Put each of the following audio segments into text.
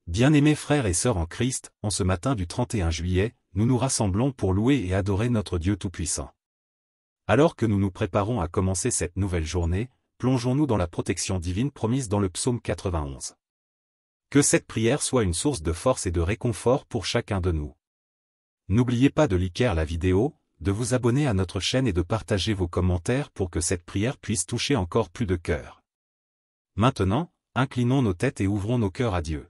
Bien-aimés frères et sœurs en Christ, en ce matin du 31 juillet, nous nous rassemblons pour louer et adorer notre Dieu Tout-Puissant. Alors que nous nous préparons à commencer cette nouvelle journée, plongeons-nous dans la protection divine promise dans le psaume 91. Que cette prière soit une source de force et de réconfort pour chacun de nous. N'oubliez pas de liker la vidéo, de vous abonner à notre chaîne et de partager vos commentaires pour que cette prière puisse toucher encore plus de cœurs. Maintenant, inclinons nos têtes et ouvrons nos cœurs à Dieu.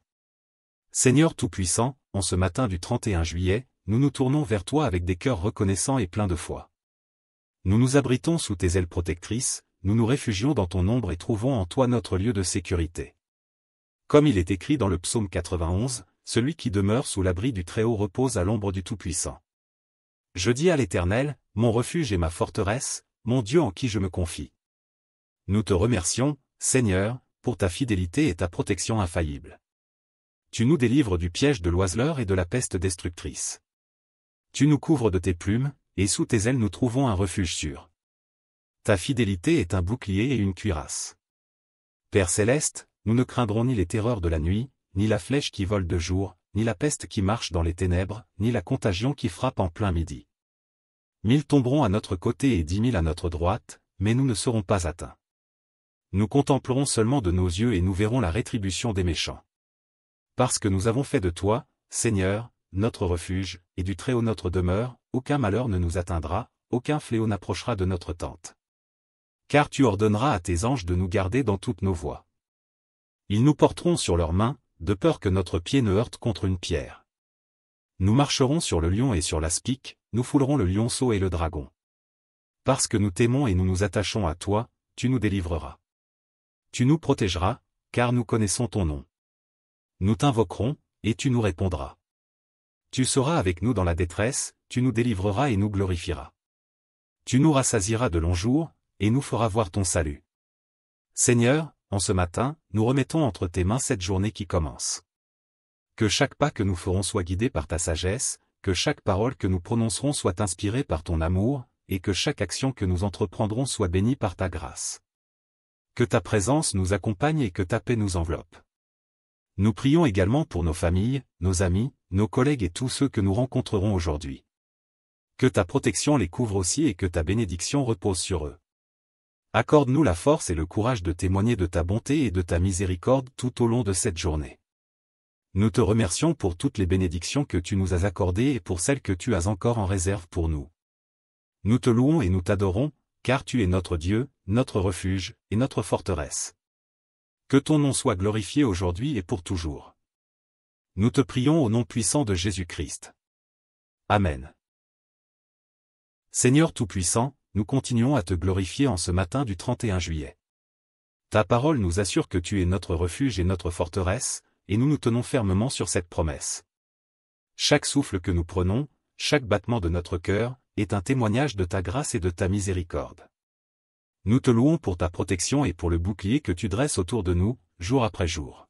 Seigneur Tout-Puissant, en ce matin du 31 juillet, nous nous tournons vers toi avec des cœurs reconnaissants et pleins de foi. Nous nous abritons sous tes ailes protectrices, nous nous réfugions dans ton ombre et trouvons en toi notre lieu de sécurité. Comme il est écrit dans le psaume 91, celui qui demeure sous l'abri du Très-Haut repose à l'ombre du Tout-Puissant. Je dis à l'Éternel, mon refuge et ma forteresse, mon Dieu en qui je me confie. Nous te remercions, Seigneur, pour ta fidélité et ta protection infaillible. Tu nous délivres du piège de l'oiseleur et de la peste destructrice. Tu nous couvres de tes plumes, et sous tes ailes nous trouvons un refuge sûr. Ta fidélité est un bouclier et une cuirasse. Père céleste, nous ne craindrons ni les terreurs de la nuit, ni la flèche qui vole de jour, ni la peste qui marche dans les ténèbres, ni la contagion qui frappe en plein midi. 1000 tomberont à notre côté et 10 000 à notre droite, mais nous ne serons pas atteints. Nous contemplerons seulement de nos yeux et nous verrons la rétribution des méchants. Parce que nous avons fait de toi, Seigneur, notre refuge, et du Très-Haut notre demeure, aucun malheur ne nous atteindra, aucun fléau n'approchera de notre tente. Car tu ordonneras à tes anges de nous garder dans toutes nos voies. Ils nous porteront sur leurs mains, de peur que notre pied ne heurte contre une pierre. Nous marcherons sur le lion et sur l'aspic, nous foulerons le lionceau et le dragon. Parce que nous t'aimons et nous nous attachons à toi, tu nous délivreras. Tu nous protégeras, car nous connaissons ton nom. Nous t'invoquerons, et tu nous répondras. Tu seras avec nous dans la détresse, tu nous délivreras et nous glorifieras. Tu nous rassasieras de longs jours, et nous feras voir ton salut. Seigneur, en ce matin, nous remettons entre tes mains cette journée qui commence. Que chaque pas que nous ferons soit guidé par ta sagesse, que chaque parole que nous prononcerons soit inspirée par ton amour, et que chaque action que nous entreprendrons soit bénie par ta grâce. Que ta présence nous accompagne et que ta paix nous enveloppe. Nous prions également pour nos familles, nos amis, nos collègues et tous ceux que nous rencontrerons aujourd'hui. Que ta protection les couvre aussi et que ta bénédiction repose sur eux. Accorde-nous la force et le courage de témoigner de ta bonté et de ta miséricorde tout au long de cette journée. Nous te remercions pour toutes les bénédictions que tu nous as accordées et pour celles que tu as encore en réserve pour nous. Nous te louons et nous t'adorons, car tu es notre Dieu, notre refuge, et notre forteresse. Que ton nom soit glorifié aujourd'hui et pour toujours. Nous te prions au nom puissant de Jésus-Christ. Amen. Seigneur Tout-Puissant, nous continuons à te glorifier en ce matin du 31 juillet. Ta parole nous assure que tu es notre refuge et notre forteresse, et nous nous tenons fermement sur cette promesse. Chaque souffle que nous prenons, chaque battement de notre cœur, est un témoignage de ta grâce et de ta miséricorde. Nous te louons pour ta protection et pour le bouclier que tu dresses autour de nous, jour après jour.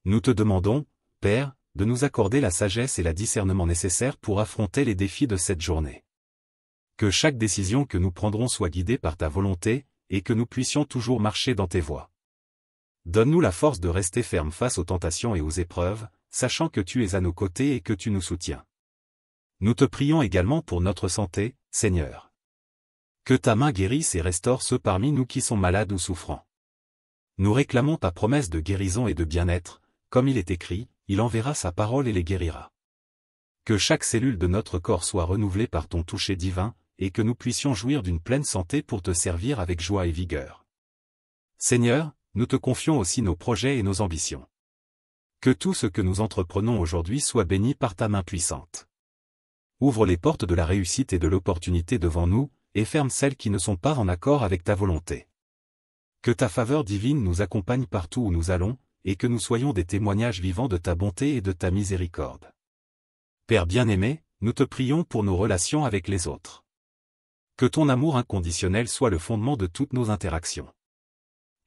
Nous te demandons, Père, de nous accorder la sagesse et le discernement nécessaires pour affronter les défis de cette journée. Que chaque décision que nous prendrons soit guidée par ta volonté, et que nous puissions toujours marcher dans tes voies. Donne-nous la force de rester ferme face aux tentations et aux épreuves, sachant que tu es à nos côtés et que tu nous soutiens. Nous te prions également pour notre santé, Seigneur. Que ta main guérisse et restaure ceux parmi nous qui sont malades ou souffrants. Nous réclamons ta promesse de guérison et de bien-être, comme il est écrit, il enverra sa parole et les guérira. Que chaque cellule de notre corps soit renouvelée par ton toucher divin, et que nous puissions jouir d'une pleine santé pour te servir avec joie et vigueur. Seigneur, nous te confions aussi nos projets et nos ambitions. Que tout ce que nous entreprenons aujourd'hui soit béni par ta main puissante. Ouvre les portes de la réussite et de l'opportunité devant nous, et ferme celles qui ne sont pas en accord avec ta volonté. Que ta faveur divine nous accompagne partout où nous allons, et que nous soyons des témoignages vivants de ta bonté et de ta miséricorde. Père bien-aimé, nous te prions pour nos relations avec les autres. Que ton amour inconditionnel soit le fondement de toutes nos interactions.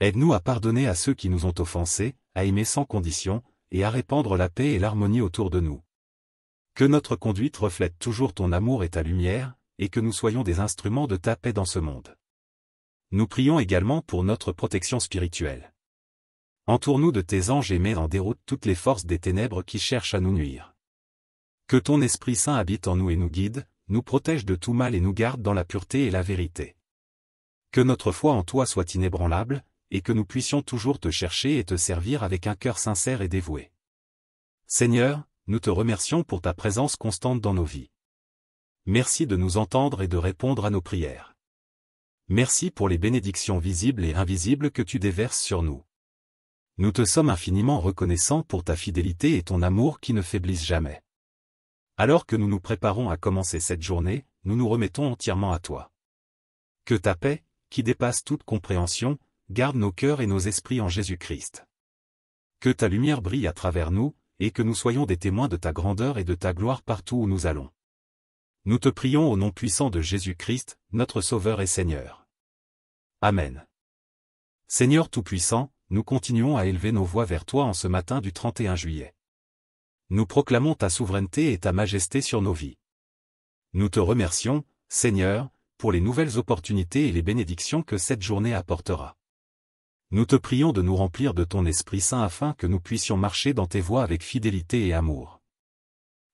Aide-nous à pardonner à ceux qui nous ont offensés, à aimer sans condition, et à répandre la paix et l'harmonie autour de nous. Que notre conduite reflète toujours ton amour et ta lumière, et que nous soyons des instruments de ta paix dans ce monde. Nous prions également pour notre protection spirituelle. Entoure-nous de tes anges et mets en déroute toutes les forces des ténèbres qui cherchent à nous nuire. Que ton Esprit Saint habite en nous et nous guide, nous protège de tout mal et nous garde dans la pureté et la vérité. Que notre foi en toi soit inébranlable, et que nous puissions toujours te chercher et te servir avec un cœur sincère et dévoué. Seigneur, nous te remercions pour ta présence constante dans nos vies. Merci de nous entendre et de répondre à nos prières. Merci pour les bénédictions visibles et invisibles que tu déverses sur nous. Nous te sommes infiniment reconnaissants pour ta fidélité et ton amour qui ne faiblissent jamais. Alors que nous nous préparons à commencer cette journée, nous nous remettons entièrement à toi. Que ta paix, qui dépasse toute compréhension, garde nos cœurs et nos esprits en Jésus-Christ. Que ta lumière brille à travers nous, et que nous soyons des témoins de ta grandeur et de ta gloire partout où nous allons. Nous te prions au nom puissant de Jésus-Christ, notre Sauveur et Seigneur. Amen. Seigneur Tout-Puissant, nous continuons à élever nos voix vers toi en ce matin du 31 juillet. Nous proclamons ta souveraineté et ta majesté sur nos vies. Nous te remercions, Seigneur, pour les nouvelles opportunités et les bénédictions que cette journée apportera. Nous te prions de nous remplir de ton Esprit Saint afin que nous puissions marcher dans tes voies avec fidélité et amour.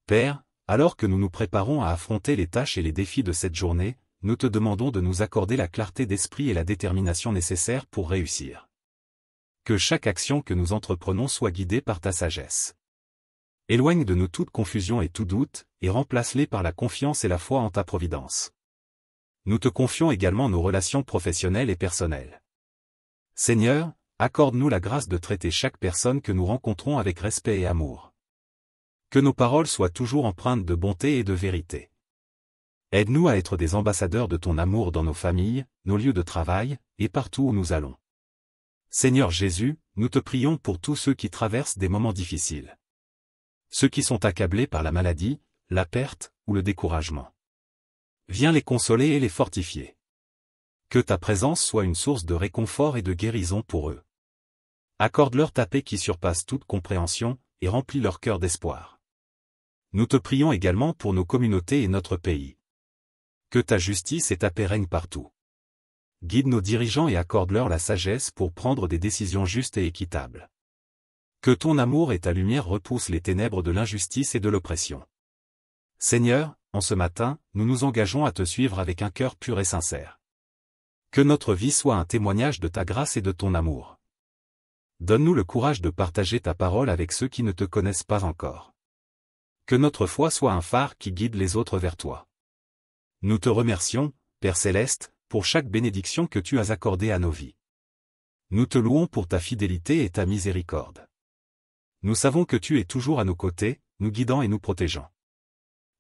Père, alors que nous nous préparons à affronter les tâches et les défis de cette journée, nous te demandons de nous accorder la clarté d'esprit et la détermination nécessaires pour réussir. Que chaque action que nous entreprenons soit guidée par ta sagesse. Éloigne de nous toute confusion et tout doute, et remplace-les par la confiance et la foi en ta providence. Nous te confions également nos relations professionnelles et personnelles. Seigneur, accorde-nous la grâce de traiter chaque personne que nous rencontrons avec respect et amour. Que nos paroles soient toujours empreintes de bonté et de vérité. Aide-nous à être des ambassadeurs de ton amour dans nos familles, nos lieux de travail, et partout où nous allons. Seigneur Jésus, nous te prions pour tous ceux qui traversent des moments difficiles. Ceux qui sont accablés par la maladie, la perte, ou le découragement. Viens les consoler et les fortifier. Que ta présence soit une source de réconfort et de guérison pour eux. Accorde-leur ta paix qui surpasse toute compréhension, et remplis leur cœur d'espoir. Nous te prions également pour nos communautés et notre pays. Que ta justice et ta paix règnent partout. Guide nos dirigeants et accorde-leur la sagesse pour prendre des décisions justes et équitables. Que ton amour et ta lumière repoussent les ténèbres de l'injustice et de l'oppression. Seigneur, en ce matin, nous nous engageons à te suivre avec un cœur pur et sincère. Que notre vie soit un témoignage de ta grâce et de ton amour. Donne-nous le courage de partager ta parole avec ceux qui ne te connaissent pas encore. Que notre foi soit un phare qui guide les autres vers toi. Nous te remercions, Père Céleste, pour chaque bénédiction que tu as accordée à nos vies. Nous te louons pour ta fidélité et ta miséricorde. Nous savons que tu es toujours à nos côtés, nous guidant et nous protégeant.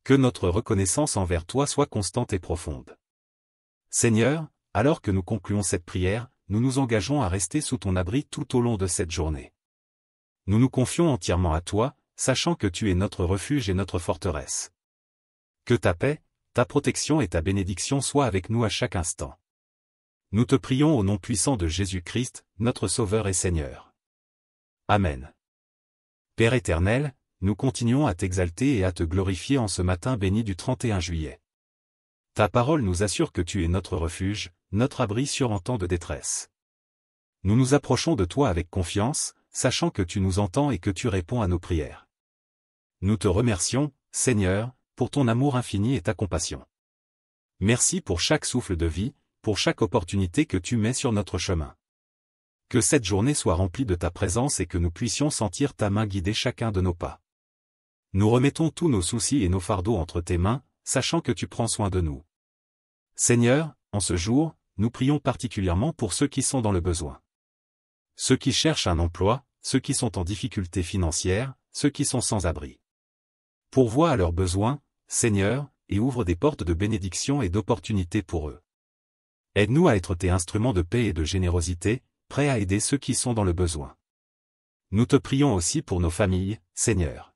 Que notre reconnaissance envers toi soit constante et profonde. Seigneur, alors que nous concluons cette prière, nous nous engageons à rester sous ton abri tout au long de cette journée. Nous nous confions entièrement à toi, sachant que tu es notre refuge et notre forteresse. Que ta paix, ta protection et ta bénédiction soient avec nous à chaque instant. Nous te prions au nom puissant de Jésus-Christ, notre Sauveur et Seigneur. Amen. Père éternel, nous continuons à t'exalter et à te glorifier en ce matin béni du 31 juillet. Ta parole nous assure que tu es notre refuge, notre abri sur en temps de détresse. Nous nous approchons de toi avec confiance, sachant que tu nous entends et que tu réponds à nos prières. Nous te remercions, Seigneur, pour ton amour infini et ta compassion. Merci pour chaque souffle de vie, pour chaque opportunité que tu mets sur notre chemin. Que cette journée soit remplie de ta présence et que nous puissions sentir ta main guider chacun de nos pas. Nous remettons tous nos soucis et nos fardeaux entre tes mains, sachant que tu prends soin de nous. Seigneur, en ce jour, nous prions particulièrement pour ceux qui sont dans le besoin. Ceux qui cherchent un emploi, ceux qui sont en difficulté financière, ceux qui sont sans abri. Pourvois à leurs besoins, Seigneur, et ouvre des portes de bénédiction et d'opportunités pour eux. Aide-nous à être tes instruments de paix et de générosité, prêts à aider ceux qui sont dans le besoin. Nous te prions aussi pour nos familles, Seigneur.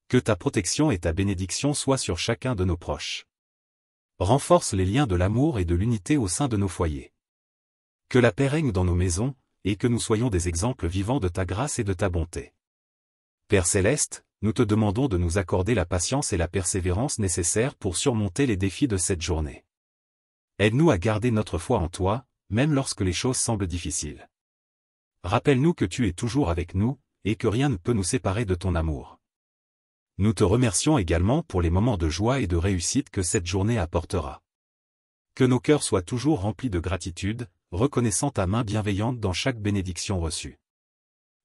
Que ta protection et ta bénédiction soient sur chacun de nos proches. Renforce les liens de l'amour et de l'unité au sein de nos foyers. Que la paix règne dans nos maisons, et que nous soyons des exemples vivants de ta grâce et de ta bonté. Père Céleste, nous te demandons de nous accorder la patience et la persévérance nécessaires pour surmonter les défis de cette journée. Aide-nous à garder notre foi en toi, même lorsque les choses semblent difficiles. Rappelle-nous que tu es toujours avec nous, et que rien ne peut nous séparer de ton amour. Nous te remercions également pour les moments de joie et de réussite que cette journée apportera. Que nos cœurs soient toujours remplis de gratitude, reconnaissant ta main bienveillante dans chaque bénédiction reçue.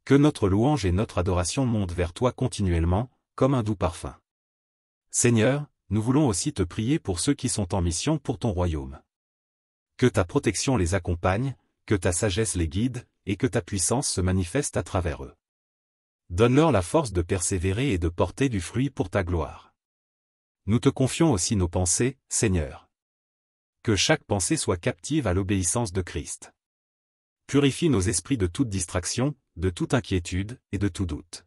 Que notre louange et notre adoration montent vers toi continuellement, comme un doux parfum. Seigneur, nous voulons aussi te prier pour ceux qui sont en mission pour ton royaume. Que ta protection les accompagne, que ta sagesse les guide, et que ta puissance se manifeste à travers eux. Donne-leur la force de persévérer et de porter du fruit pour ta gloire. Nous te confions aussi nos pensées, Seigneur. Que chaque pensée soit captive à l'obéissance de Christ. Purifie nos esprits de toute distraction, de toute inquiétude et de tout doute.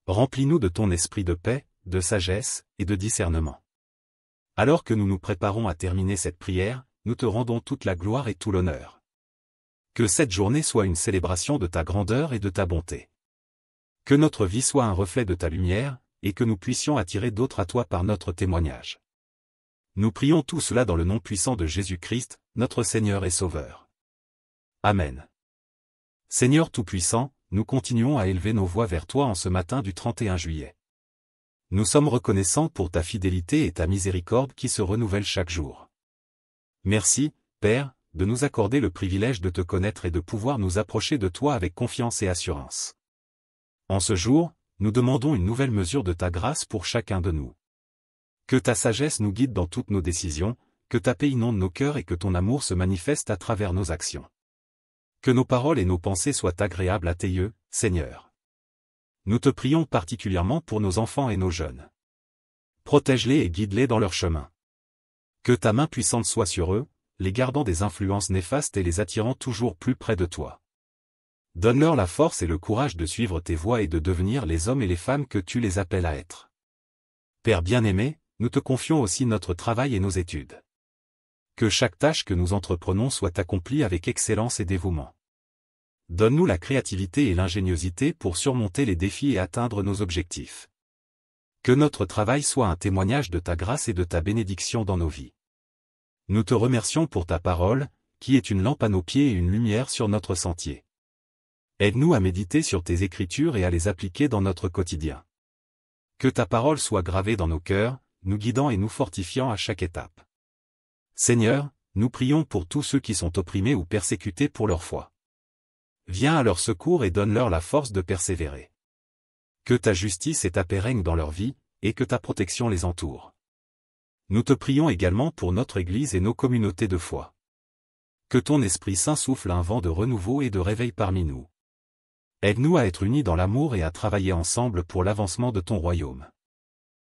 Remplis-nous de ton esprit de paix, de sagesse et de discernement. Alors que nous nous préparons à terminer cette prière, nous te rendons toute la gloire et tout l'honneur. Que cette journée soit une célébration de ta grandeur et de ta bonté. Que notre vie soit un reflet de ta lumière, et que nous puissions attirer d'autres à toi par notre témoignage. Nous prions tout cela dans le nom puissant de Jésus-Christ, notre Seigneur et Sauveur. Amen. Seigneur Tout-Puissant, nous continuons à élever nos voix vers toi en ce matin du 31 juillet. Nous sommes reconnaissants pour ta fidélité et ta miséricorde qui se renouvellent chaque jour. Merci, Père, de nous accorder le privilège de te connaître et de pouvoir nous approcher de toi avec confiance et assurance. En ce jour, nous demandons une nouvelle mesure de ta grâce pour chacun de nous. Que ta sagesse nous guide dans toutes nos décisions, que ta paix inonde nos cœurs et que ton amour se manifeste à travers nos actions. Que nos paroles et nos pensées soient agréables à tes yeux, Seigneur. Nous te prions particulièrement pour nos enfants et nos jeunes. Protège-les et guide-les dans leur chemin. Que ta main puissante soit sur eux, les gardant des influences néfastes et les attirant toujours plus près de toi. Donne-leur la force et le courage de suivre tes voies et de devenir les hommes et les femmes que tu les appelles à être. Père bien-aimé, nous te confions aussi notre travail et nos études. Que chaque tâche que nous entreprenons soit accomplie avec excellence et dévouement. Donne-nous la créativité et l'ingéniosité pour surmonter les défis et atteindre nos objectifs. Que notre travail soit un témoignage de ta grâce et de ta bénédiction dans nos vies. Nous te remercions pour ta parole, qui est une lampe à nos pieds et une lumière sur notre sentier. Aide-nous à méditer sur tes Écritures et à les appliquer dans notre quotidien. Que ta parole soit gravée dans nos cœurs, nous guidant et nous fortifiant à chaque étape. Seigneur, nous prions pour tous ceux qui sont opprimés ou persécutés pour leur foi. Viens à leur secours et donne-leur la force de persévérer. Que ta justice et ta paix règnent dans leur vie, et que ta protection les entoure. Nous te prions également pour notre Église et nos communautés de foi. Que ton Esprit Saint souffle un vent de renouveau et de réveil parmi nous. Aide-nous à être unis dans l'amour et à travailler ensemble pour l'avancement de ton royaume.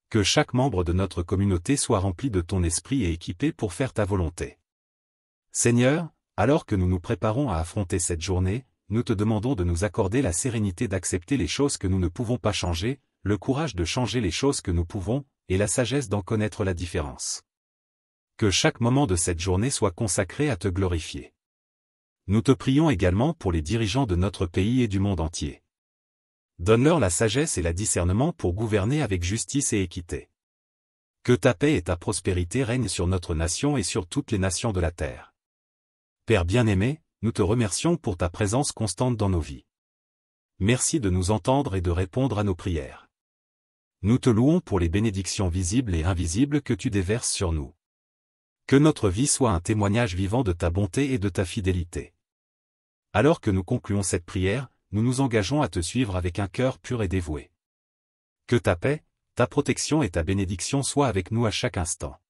Que chaque membre de notre communauté soit rempli de ton esprit et équipé pour faire ta volonté. Seigneur, alors que nous nous préparons à affronter cette journée, nous te demandons de nous accorder la sérénité d'accepter les choses que nous ne pouvons pas changer, le courage de changer les choses que nous pouvons, et la sagesse d'en connaître la différence. Que chaque moment de cette journée soit consacré à te glorifier. Nous te prions également pour les dirigeants de notre pays et du monde entier. Donne-leur la sagesse et le discernement pour gouverner avec justice et équité. Que ta paix et ta prospérité règnent sur notre nation et sur toutes les nations de la terre. Père bien-aimé, nous te remercions pour ta présence constante dans nos vies. Merci de nous entendre et de répondre à nos prières. Nous te louons pour les bénédictions visibles et invisibles que tu déverses sur nous. Que notre vie soit un témoignage vivant de ta bonté et de ta fidélité. Alors que nous concluons cette prière, nous nous engageons à te suivre avec un cœur pur et dévoué. Que ta paix, ta protection et ta bénédiction soient avec nous à chaque instant.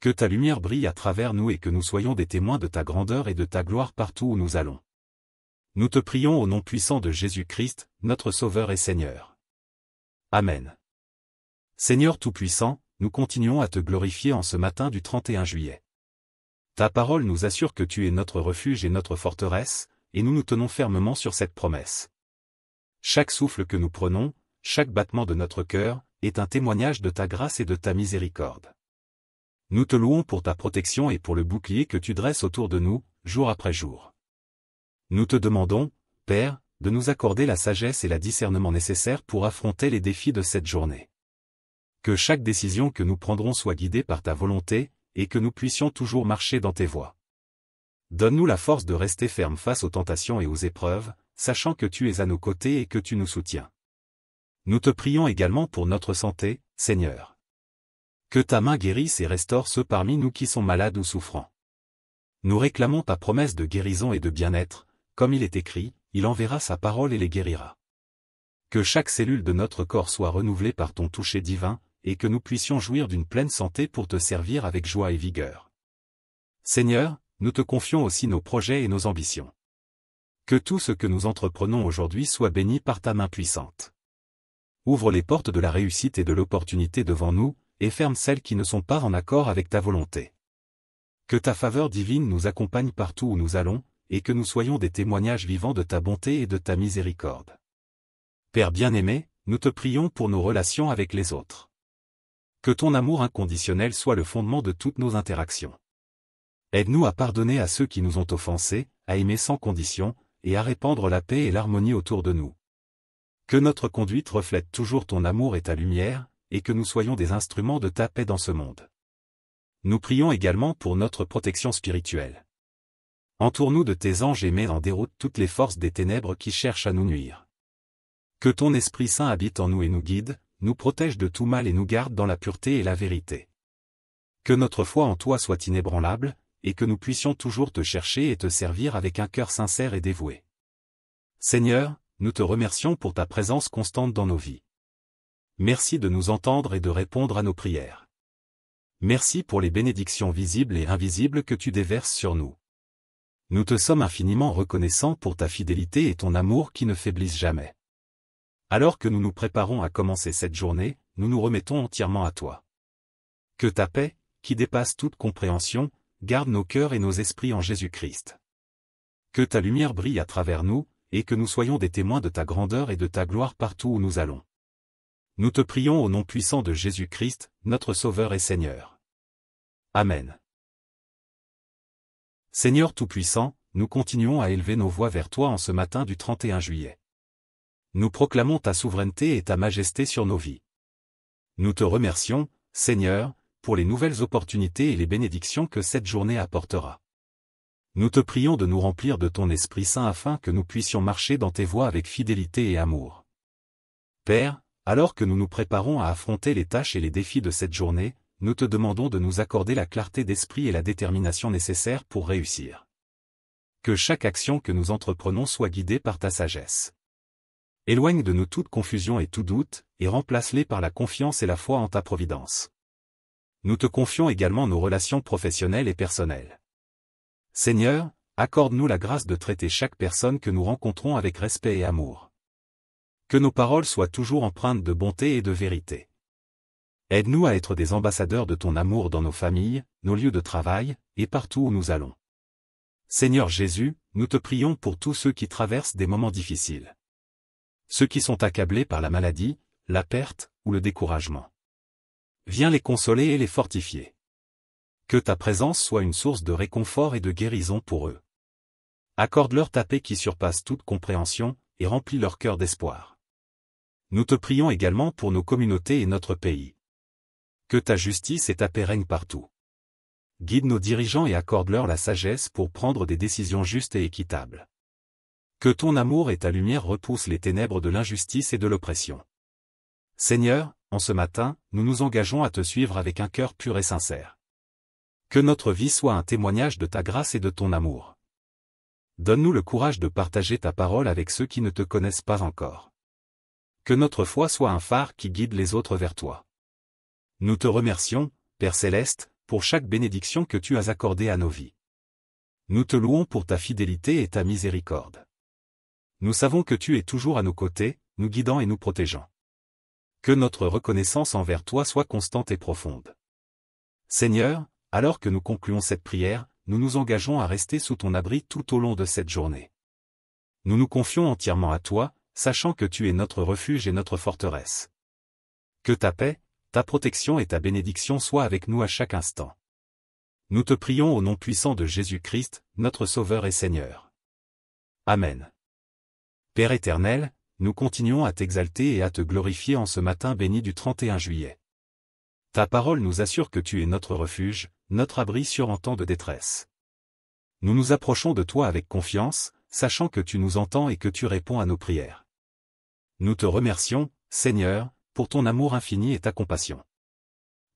Que ta lumière brille à travers nous et que nous soyons des témoins de ta grandeur et de ta gloire partout où nous allons. Nous te prions au nom puissant de Jésus-Christ, notre Sauveur et Seigneur. Amen. Seigneur Tout-Puissant, nous continuons à te glorifier en ce matin du 31 juillet. Ta parole nous assure que tu es notre refuge et notre forteresse, et nous nous tenons fermement sur cette promesse. Chaque souffle que nous prenons, chaque battement de notre cœur, est un témoignage de ta grâce et de ta miséricorde. Nous te louons pour ta protection et pour le bouclier que tu dresses autour de nous, jour après jour. Nous te demandons, Père, de nous accorder la sagesse et le discernement nécessaires pour affronter les défis de cette journée. Que chaque décision que nous prendrons soit guidée par ta volonté, et que nous puissions toujours marcher dans tes voies. Donne-nous la force de rester ferme face aux tentations et aux épreuves, sachant que tu es à nos côtés et que tu nous soutiens. Nous te prions également pour notre santé, Seigneur. Que ta main guérisse et restaure ceux parmi nous qui sont malades ou souffrants. Nous réclamons ta promesse de guérison et de bien-être, comme il est écrit, il enverra sa parole et les guérira. Que chaque cellule de notre corps soit renouvelée par ton toucher divin, et que nous puissions jouir d'une pleine santé pour te servir avec joie et vigueur. Seigneur, nous te confions aussi nos projets et nos ambitions. Que tout ce que nous entreprenons aujourd'hui soit béni par ta main puissante. Ouvre les portes de la réussite et de l'opportunité devant nous, et ferme celles qui ne sont pas en accord avec ta volonté. Que ta faveur divine nous accompagne partout où nous allons, et que nous soyons des témoignages vivants de ta bonté et de ta miséricorde. Père bien-aimé, nous te prions pour nos relations avec les autres. Que ton amour inconditionnel soit le fondement de toutes nos interactions. Aide-nous à pardonner à ceux qui nous ont offensés, à aimer sans condition, et à répandre la paix et l'harmonie autour de nous. Que notre conduite reflète toujours ton amour et ta lumière, et que nous soyons des instruments de ta paix dans ce monde. Nous prions également pour notre protection spirituelle. Entoure-nous de tes anges et mets en déroute toutes les forces des ténèbres qui cherchent à nous nuire. Que ton Esprit Saint habite en nous et nous guide, nous protège de tout mal et nous garde dans la pureté et la vérité. Que notre foi en toi soit inébranlable, et que nous puissions toujours te chercher et te servir avec un cœur sincère et dévoué. Seigneur, nous te remercions pour ta présence constante dans nos vies. Merci de nous entendre et de répondre à nos prières. Merci pour les bénédictions visibles et invisibles que tu déverses sur nous. Nous te sommes infiniment reconnaissants pour ta fidélité et ton amour qui ne faiblissent jamais. Alors que nous nous préparons à commencer cette journée, nous nous remettons entièrement à toi. Que ta paix, qui dépasse toute compréhension, garde nos cœurs et nos esprits en Jésus-Christ. Que ta lumière brille à travers nous, et que nous soyons des témoins de ta grandeur et de ta gloire partout où nous allons. Nous te prions au nom puissant de Jésus-Christ, notre Sauveur et Seigneur. Amen. Seigneur Tout-Puissant, nous continuons à élever nos voix vers toi en ce matin du 31 juillet. Nous proclamons ta souveraineté et ta majesté sur nos vies. Nous te remercions, Seigneur, pour les nouvelles opportunités et les bénédictions que cette journée apportera. Nous te prions de nous remplir de ton Esprit Saint afin que nous puissions marcher dans tes voies avec fidélité et amour. Père, alors que nous nous préparons à affronter les tâches et les défis de cette journée, nous te demandons de nous accorder la clarté d'esprit et la détermination nécessaires pour réussir. Que chaque action que nous entreprenons soit guidée par ta sagesse. Éloigne de nous toute confusion et tout doute, et remplace-les par la confiance et la foi en ta providence. Nous te confions également nos relations professionnelles et personnelles. Seigneur, accorde-nous la grâce de traiter chaque personne que nous rencontrons avec respect et amour. Que nos paroles soient toujours empreintes de bonté et de vérité. Aide-nous à être des ambassadeurs de ton amour dans nos familles, nos lieux de travail, et partout où nous allons. Seigneur Jésus, nous te prions pour tous ceux qui traversent des moments difficiles. Ceux qui sont accablés par la maladie, la perte, ou le découragement. Viens les consoler et les fortifier. Que ta présence soit une source de réconfort et de guérison pour eux. Accorde-leur ta paix qui surpasse toute compréhension, et remplis leur cœur d'espoir. Nous te prions également pour nos communautés et notre pays. Que ta justice et ta paix règnent partout. Guide nos dirigeants et accorde-leur la sagesse pour prendre des décisions justes et équitables. Que ton amour et ta lumière repoussent les ténèbres de l'injustice et de l'oppression. Seigneur, en ce matin, nous nous engageons à te suivre avec un cœur pur et sincère. Que notre vie soit un témoignage de ta grâce et de ton amour. Donne-nous le courage de partager ta parole avec ceux qui ne te connaissent pas encore. Que notre foi soit un phare qui guide les autres vers toi. Nous te remercions, Père Céleste, pour chaque bénédiction que tu as accordée à nos vies. Nous te louons pour ta fidélité et ta miséricorde. Nous savons que tu es toujours à nos côtés, nous guidant et nous protégeant. Que notre reconnaissance envers toi soit constante et profonde. Seigneur, alors que nous concluons cette prière, nous nous engageons à rester sous ton abri tout au long de cette journée. Nous nous confions entièrement à toi, sachant que tu es notre refuge et notre forteresse. Que ta paix, ta protection et ta bénédiction soient avec nous à chaque instant. Nous te prions au nom puissant de Jésus-Christ, notre Sauveur et Seigneur. Amen. Père éternel, nous continuons à t'exalter et à te glorifier en ce matin béni du 31 juillet. Ta parole nous assure que tu es notre refuge, notre abri sûr en temps de détresse. Nous nous approchons de toi avec confiance, sachant que tu nous entends et que tu réponds à nos prières. Nous te remercions, Seigneur, pour ton amour infini et ta compassion.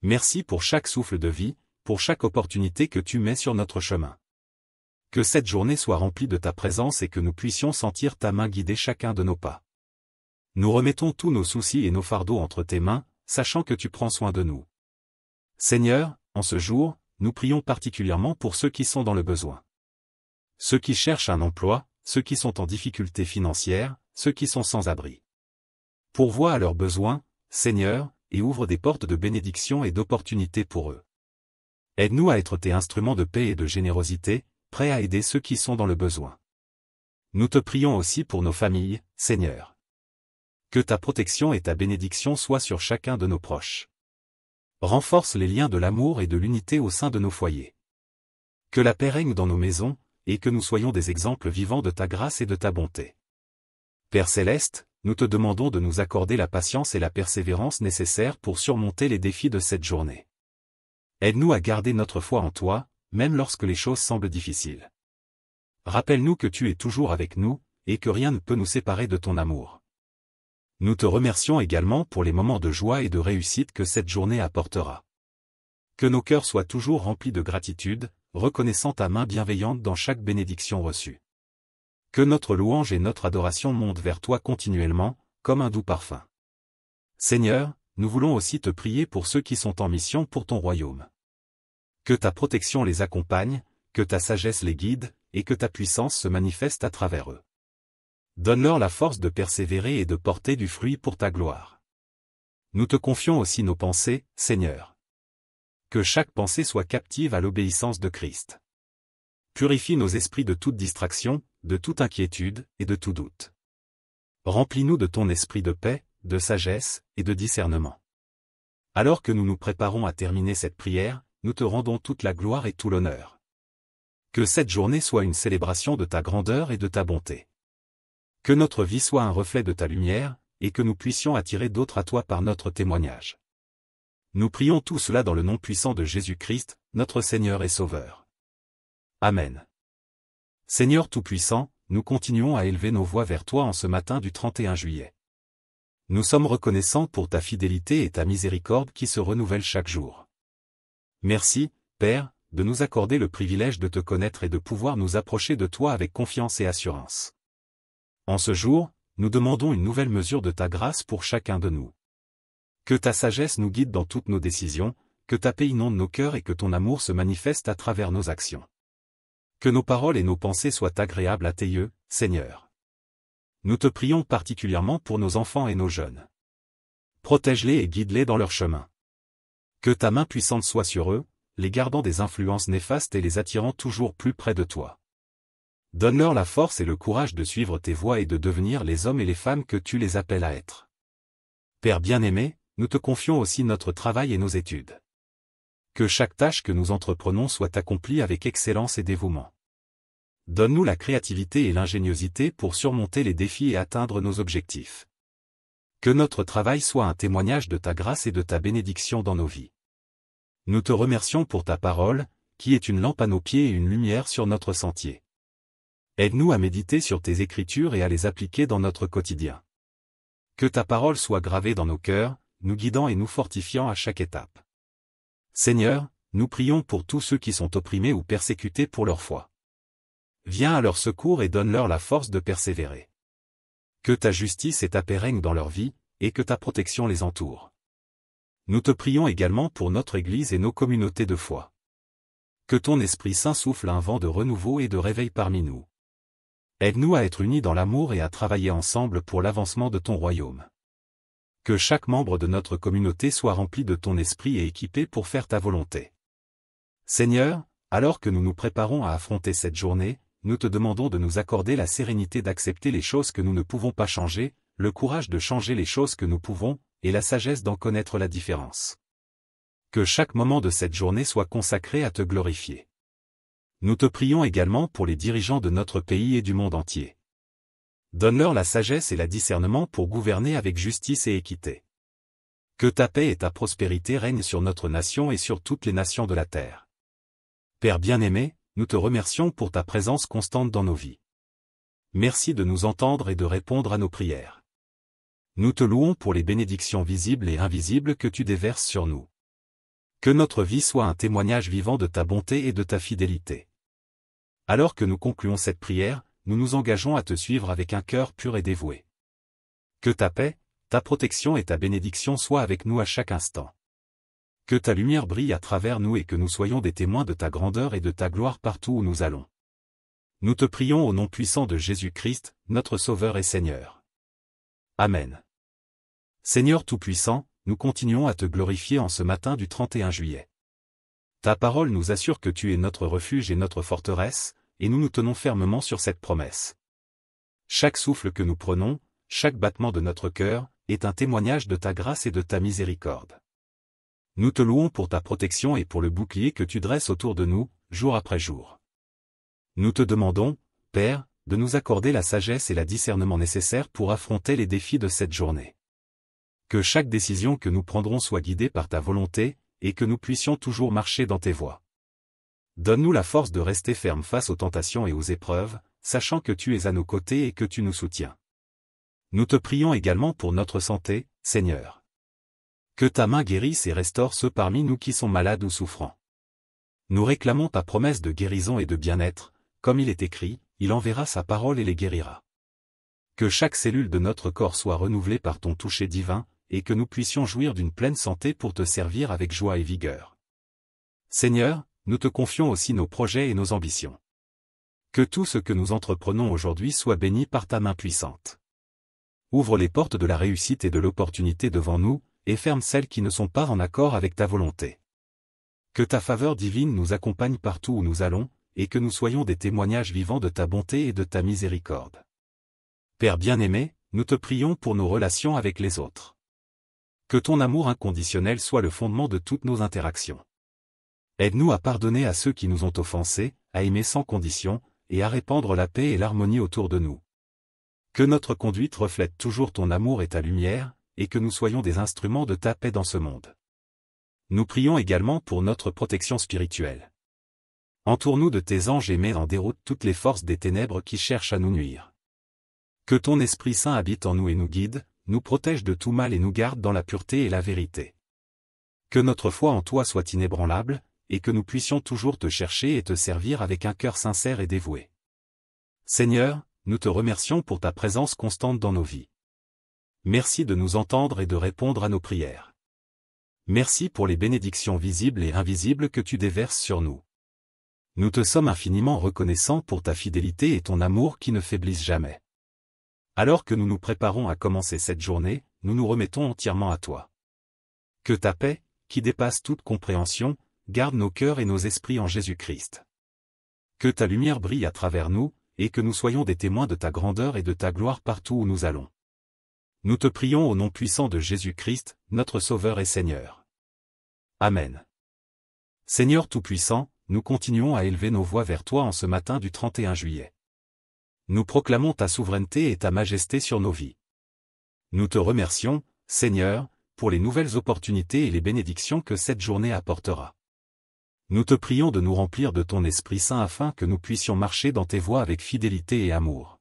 Merci pour chaque souffle de vie, pour chaque opportunité que tu mets sur notre chemin. Que cette journée soit remplie de ta présence et que nous puissions sentir ta main guider chacun de nos pas. Nous remettons tous nos soucis et nos fardeaux entre tes mains, sachant que tu prends soin de nous. Seigneur, en ce jour, nous prions particulièrement pour ceux qui sont dans le besoin. Ceux qui cherchent un emploi, ceux qui sont en difficulté financière, ceux qui sont sans abri. Pourvois à leurs besoins, Seigneur, et ouvre des portes de bénédiction et d'opportunités pour eux. Aide-nous à être tes instruments de paix et de générosité, prêts à aider ceux qui sont dans le besoin. Nous te prions aussi pour nos familles, Seigneur. Que ta protection et ta bénédiction soient sur chacun de nos proches. Renforce les liens de l'amour et de l'unité au sein de nos foyers. Que la paix règne dans nos maisons, et que nous soyons des exemples vivants de ta grâce et de ta bonté. Père céleste, nous te demandons de nous accorder la patience et la persévérance nécessaires pour surmonter les défis de cette journée. Aide-nous à garder notre foi en toi, même lorsque les choses semblent difficiles. Rappelle-nous que tu es toujours avec nous, et que rien ne peut nous séparer de ton amour. Nous te remercions également pour les moments de joie et de réussite que cette journée apportera. Que nos cœurs soient toujours remplis de gratitude, reconnaissant ta main bienveillante dans chaque bénédiction reçue. Que notre louange et notre adoration montent vers toi continuellement, comme un doux parfum. Seigneur, nous voulons aussi te prier pour ceux qui sont en mission pour ton royaume. Que ta protection les accompagne, que ta sagesse les guide, et que ta puissance se manifeste à travers eux. Donne-leur la force de persévérer et de porter du fruit pour ta gloire. Nous te confions aussi nos pensées, Seigneur. Que chaque pensée soit captive à l'obéissance de Christ. Purifie nos esprits de toute distraction, de toute inquiétude et de tout doute. Remplis-nous de ton esprit de paix, de sagesse et de discernement. Alors que nous nous préparons à terminer cette prière, nous te rendons toute la gloire et tout l'honneur. Que cette journée soit une célébration de ta grandeur et de ta bonté. Que notre vie soit un reflet de ta lumière, et que nous puissions attirer d'autres à toi par notre témoignage. Nous prions tout cela dans le nom puissant de Jésus-Christ, notre Seigneur et Sauveur. Amen. Seigneur Tout-Puissant, nous continuons à élever nos voix vers toi en ce matin du 31 juillet. Nous sommes reconnaissants pour ta fidélité et ta miséricorde qui se renouvellent chaque jour. Merci, Père, de nous accorder le privilège de te connaître et de pouvoir nous approcher de toi avec confiance et assurance. En ce jour, nous demandons une nouvelle mesure de ta grâce pour chacun de nous. Que ta sagesse nous guide dans toutes nos décisions, que ta paix inonde nos cœurs et que ton amour se manifeste à travers nos actions. Que nos paroles et nos pensées soient agréables à tes yeux, Seigneur. Nous te prions particulièrement pour nos enfants et nos jeunes. Protège-les et guide-les dans leur chemin. Que ta main puissante soit sur eux, les gardant des influences néfastes et les attirant toujours plus près de toi. Donne-leur la force et le courage de suivre tes voies et de devenir les hommes et les femmes que tu les appelles à être. Père bien-aimé, nous te confions aussi notre travail et nos études. Que chaque tâche que nous entreprenons soit accomplie avec excellence et dévouement. Donne-nous la créativité et l'ingéniosité pour surmonter les défis et atteindre nos objectifs. Que notre travail soit un témoignage de ta grâce et de ta bénédiction dans nos vies. Nous te remercions pour ta parole, qui est une lampe à nos pieds et une lumière sur notre sentier. Aide-nous à méditer sur tes Écritures et à les appliquer dans notre quotidien. Que ta parole soit gravée dans nos cœurs, nous guidant et nous fortifiant à chaque étape. Seigneur, nous prions pour tous ceux qui sont opprimés ou persécutés pour leur foi. Viens à leur secours et donne-leur la force de persévérer. Que ta justice et ta paix règnent dans leur vie, et que ta protection les entoure. Nous te prions également pour notre Église et nos communautés de foi. Que ton Esprit Saint souffle un vent de renouveau et de réveil parmi nous. Aide-nous à être unis dans l'amour et à travailler ensemble pour l'avancement de ton royaume. Que chaque membre de notre communauté soit rempli de ton esprit et équipé pour faire ta volonté. Seigneur, alors que nous nous préparons à affronter cette journée, nous te demandons de nous accorder la sérénité d'accepter les choses que nous ne pouvons pas changer, le courage de changer les choses que nous pouvons, et la sagesse d'en connaître la différence. Que chaque moment de cette journée soit consacré à te glorifier. Nous te prions également pour les dirigeants de notre pays et du monde entier. Donne-leur la sagesse et le discernement pour gouverner avec justice et équité. Que ta paix et ta prospérité règnent sur notre nation et sur toutes les nations de la terre. Père bien-aimé, nous te remercions pour ta présence constante dans nos vies. Merci de nous entendre et de répondre à nos prières. Nous te louons pour les bénédictions visibles et invisibles que tu déverses sur nous. Que notre vie soit un témoignage vivant de ta bonté et de ta fidélité. Alors que nous concluons cette prière, nous nous engageons à te suivre avec un cœur pur et dévoué. Que ta paix, ta protection et ta bénédiction soient avec nous à chaque instant. Que ta lumière brille à travers nous et que nous soyons des témoins de ta grandeur et de ta gloire partout où nous allons. Nous te prions au nom puissant de Jésus-Christ, notre Sauveur et Seigneur. Amen. Seigneur Tout-Puissant, nous continuons à te glorifier en ce matin du 31 juillet. Ta parole nous assure que tu es notre refuge et notre forteresse, et nous nous tenons fermement sur cette promesse. Chaque souffle que nous prenons, chaque battement de notre cœur, est un témoignage de ta grâce et de ta miséricorde. Nous te louons pour ta protection et pour le bouclier que tu dresses autour de nous, jour après jour. Nous te demandons, Père, de nous accorder la sagesse et le discernement nécessaires pour affronter les défis de cette journée. Que chaque décision que nous prendrons soit guidée par ta volonté, et que nous puissions toujours marcher dans tes voies. Donne-nous la force de rester ferme face aux tentations et aux épreuves, sachant que tu es à nos côtés et que tu nous soutiens. Nous te prions également pour notre santé, Seigneur. Que ta main guérisse et restaure ceux parmi nous qui sont malades ou souffrants. Nous réclamons ta promesse de guérison et de bien-être. Comme il est écrit, il enverra sa parole et les guérira. Que chaque cellule de notre corps soit renouvelée par ton toucher divin, et que nous puissions jouir d'une pleine santé pour te servir avec joie et vigueur. Seigneur, nous te confions aussi nos projets et nos ambitions. Que tout ce que nous entreprenons aujourd'hui soit béni par ta main puissante. Ouvre les portes de la réussite et de l'opportunité devant nous, et ferme celles qui ne sont pas en accord avec ta volonté. Que ta faveur divine nous accompagne partout où nous allons, et que nous soyons des témoignages vivants de ta bonté et de ta miséricorde. Père bien-aimé, nous te prions pour nos relations avec les autres. Que ton amour inconditionnel soit le fondement de toutes nos interactions. Aide-nous à pardonner à ceux qui nous ont offensés, à aimer sans condition, et à répandre la paix et l'harmonie autour de nous. Que notre conduite reflète toujours ton amour et ta lumière, et que nous soyons des instruments de ta paix dans ce monde. Nous prions également pour notre protection spirituelle. Entoure-nous de tes anges et mets en déroute toutes les forces des ténèbres qui cherchent à nous nuire. Que ton Esprit Saint habite en nous et nous guide, nous protège de tout mal et nous garde dans la pureté et la vérité. Que notre foi en toi soit inébranlable, et que nous puissions toujours te chercher et te servir avec un cœur sincère et dévoué. Seigneur, nous te remercions pour ta présence constante dans nos vies. Merci de nous entendre et de répondre à nos prières. Merci pour les bénédictions visibles et invisibles que tu déverses sur nous. Nous te sommes infiniment reconnaissants pour ta fidélité et ton amour qui ne faiblissent jamais. Alors que nous nous préparons à commencer cette journée, nous nous remettons entièrement à toi. Que ta paix, qui dépasse toute compréhension, garde nos cœurs et nos esprits en Jésus-Christ. Que ta lumière brille à travers nous, et que nous soyons des témoins de ta grandeur et de ta gloire partout où nous allons. Nous te prions au nom puissant de Jésus-Christ, notre Sauveur et Seigneur. Amen. Seigneur Tout-Puissant, nous continuons à élever nos voix vers toi en ce matin du 31 juillet. Nous proclamons ta souveraineté et ta majesté sur nos vies. Nous te remercions, Seigneur, pour les nouvelles opportunités et les bénédictions que cette journée apportera. Nous te prions de nous remplir de ton Esprit Saint afin que nous puissions marcher dans tes voies avec fidélité et amour.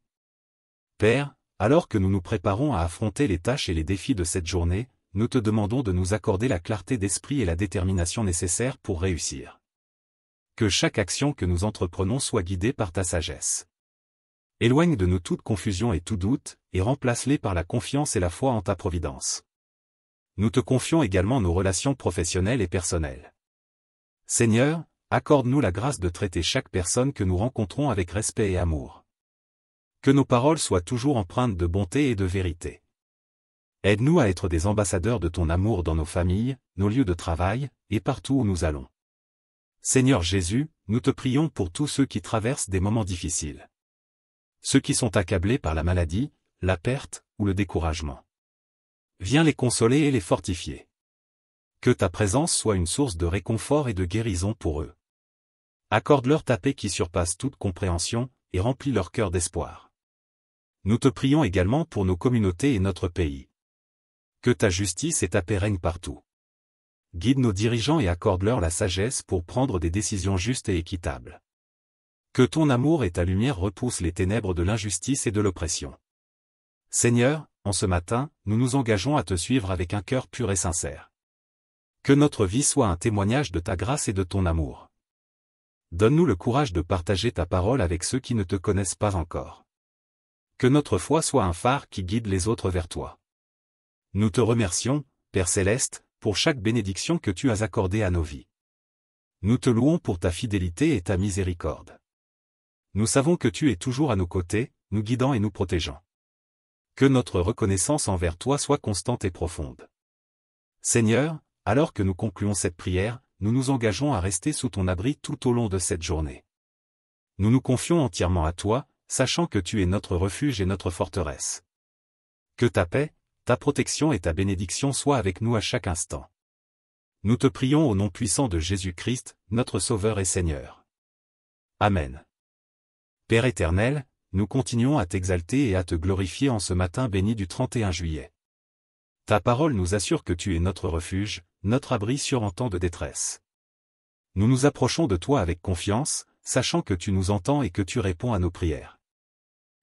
Père, alors que nous nous préparons à affronter les tâches et les défis de cette journée, nous te demandons de nous accorder la clarté d'esprit et la détermination nécessaires pour réussir. Que chaque action que nous entreprenons soit guidée par ta sagesse. Éloigne de nous toute confusion et tout doute, et remplace-les par la confiance et la foi en ta providence. Nous te confions également nos relations professionnelles et personnelles. Seigneur, accorde-nous la grâce de traiter chaque personne que nous rencontrons avec respect et amour. Que nos paroles soient toujours empreintes de bonté et de vérité. Aide-nous à être des ambassadeurs de ton amour dans nos familles, nos lieux de travail, et partout où nous allons. Seigneur Jésus, nous te prions pour tous ceux qui traversent des moments difficiles. Ceux qui sont accablés par la maladie, la perte, ou le découragement. Viens les consoler et les fortifier. Que ta présence soit une source de réconfort et de guérison pour eux. Accorde-leur ta paix qui surpasse toute compréhension, et remplis leur cœur d'espoir. Nous te prions également pour nos communautés et notre pays. Que ta justice et ta paix règnent partout. Guide nos dirigeants et accorde-leur la sagesse pour prendre des décisions justes et équitables. Que ton amour et ta lumière repoussent les ténèbres de l'injustice et de l'oppression. Seigneur, en ce matin, nous nous engageons à te suivre avec un cœur pur et sincère. Que notre vie soit un témoignage de ta grâce et de ton amour. Donne-nous le courage de partager ta parole avec ceux qui ne te connaissent pas encore. Que notre foi soit un phare qui guide les autres vers toi. Nous te remercions, Père Céleste, pour chaque bénédiction que tu as accordée à nos vies. Nous te louons pour ta fidélité et ta miséricorde. Nous savons que tu es toujours à nos côtés, nous guidant et nous protégeant. Que notre reconnaissance envers toi soit constante et profonde. Seigneur, alors que nous concluons cette prière, nous nous engageons à rester sous ton abri tout au long de cette journée. Nous nous confions entièrement à toi, sachant que tu es notre refuge et notre forteresse. Que ta paix, ta protection et ta bénédiction soient avec nous à chaque instant. Nous te prions au nom puissant de Jésus-Christ, notre Sauveur et Seigneur. Amen. Père éternel, nous continuons à t'exalter et à te glorifier en ce matin béni du 31 juillet. Ta parole nous assure que tu es notre refuge, notre abri sûr en temps de détresse. Nous nous approchons de toi avec confiance, sachant que tu nous entends et que tu réponds à nos prières.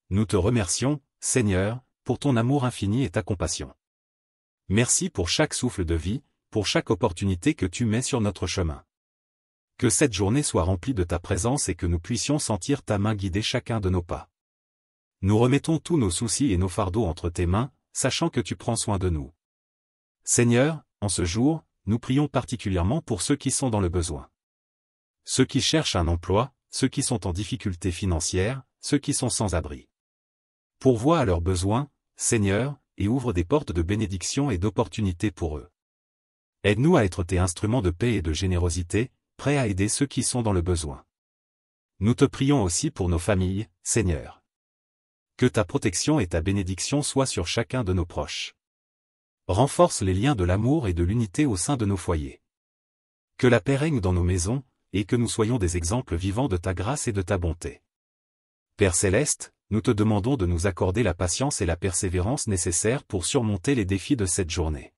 Nous te remercions, Seigneur, pour ton amour infini et ta compassion. Merci pour chaque souffle de vie, pour chaque opportunité que tu mets sur notre chemin. Que cette journée soit remplie de ta présence et que nous puissions sentir ta main guider chacun de nos pas. Nous remettons tous nos soucis et nos fardeaux entre tes mains, sachant que tu prends soin de nous. Seigneur, en ce jour, nous prions particulièrement pour ceux qui sont dans le besoin. Ceux qui cherchent un emploi, ceux qui sont en difficulté financière, ceux qui sont sans abri. Pourvois à leurs besoins, Seigneur, et ouvre des portes de bénédiction et d'opportunités pour eux. Aide-nous à être tes instruments de paix et de générosité, prêts à aider ceux qui sont dans le besoin. Nous te prions aussi pour nos familles, Seigneur. Que ta protection et ta bénédiction soient sur chacun de nos proches. Renforce les liens de l'amour et de l'unité au sein de nos foyers. Que la paix règne dans nos maisons, et que nous soyons des exemples vivants de ta grâce et de ta bonté. Père Céleste, nous te demandons de nous accorder la patience et la persévérance nécessaires pour surmonter les défis de cette journée.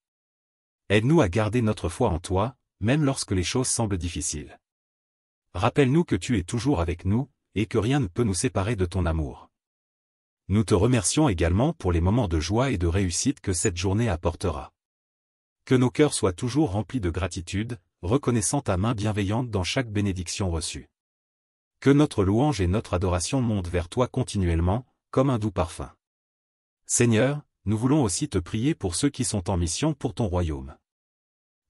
Aide-nous à garder notre foi en toi, même lorsque les choses semblent difficiles. Rappelle-nous que tu es toujours avec nous, et que rien ne peut nous séparer de ton amour. Nous te remercions également pour les moments de joie et de réussite que cette journée apportera. Que nos cœurs soient toujours remplis de gratitude, reconnaissant ta main bienveillante dans chaque bénédiction reçue. Que notre louange et notre adoration montent vers toi continuellement, comme un doux parfum. Seigneur, nous voulons aussi te prier pour ceux qui sont en mission pour ton royaume.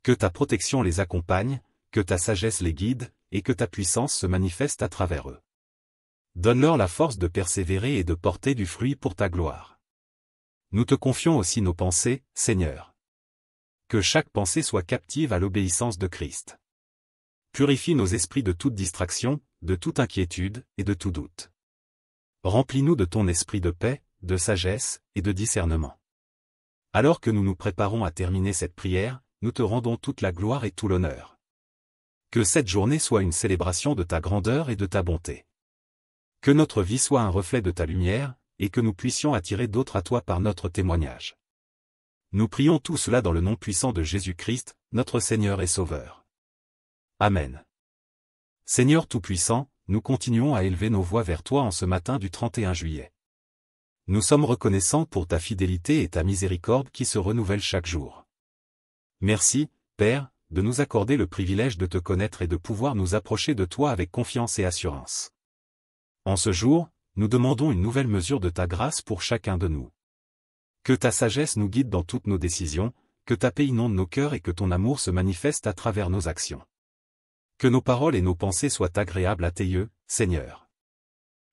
Que ta protection les accompagne, que ta sagesse les guide, et que ta puissance se manifeste à travers eux. Donne-leur la force de persévérer et de porter du fruit pour ta gloire. Nous te confions aussi nos pensées, Seigneur. Que chaque pensée soit captive à l'obéissance de Christ. Purifie nos esprits de toute distraction, de toute inquiétude et de tout doute. Remplis-nous de ton esprit de paix, de sagesse et de discernement. Alors que nous nous préparons à terminer cette prière, nous te rendons toute la gloire et tout l'honneur. Que cette journée soit une célébration de ta grandeur et de ta bonté. Que notre vie soit un reflet de ta lumière, et que nous puissions attirer d'autres à toi par notre témoignage. Nous prions tout cela dans le nom puissant de Jésus-Christ, notre Seigneur et Sauveur. Amen. Seigneur Tout-Puissant, nous continuons à élever nos voix vers toi en ce matin du 31 juillet. Nous sommes reconnaissants pour ta fidélité et ta miséricorde qui se renouvellent chaque jour. Merci, Père, de nous accorder le privilège de te connaître et de pouvoir nous approcher de toi avec confiance et assurance. En ce jour, nous demandons une nouvelle mesure de ta grâce pour chacun de nous. Que ta sagesse nous guide dans toutes nos décisions, que ta paix inonde nos cœurs et que ton amour se manifeste à travers nos actions. Que nos paroles et nos pensées soient agréables à tes yeux, Seigneur.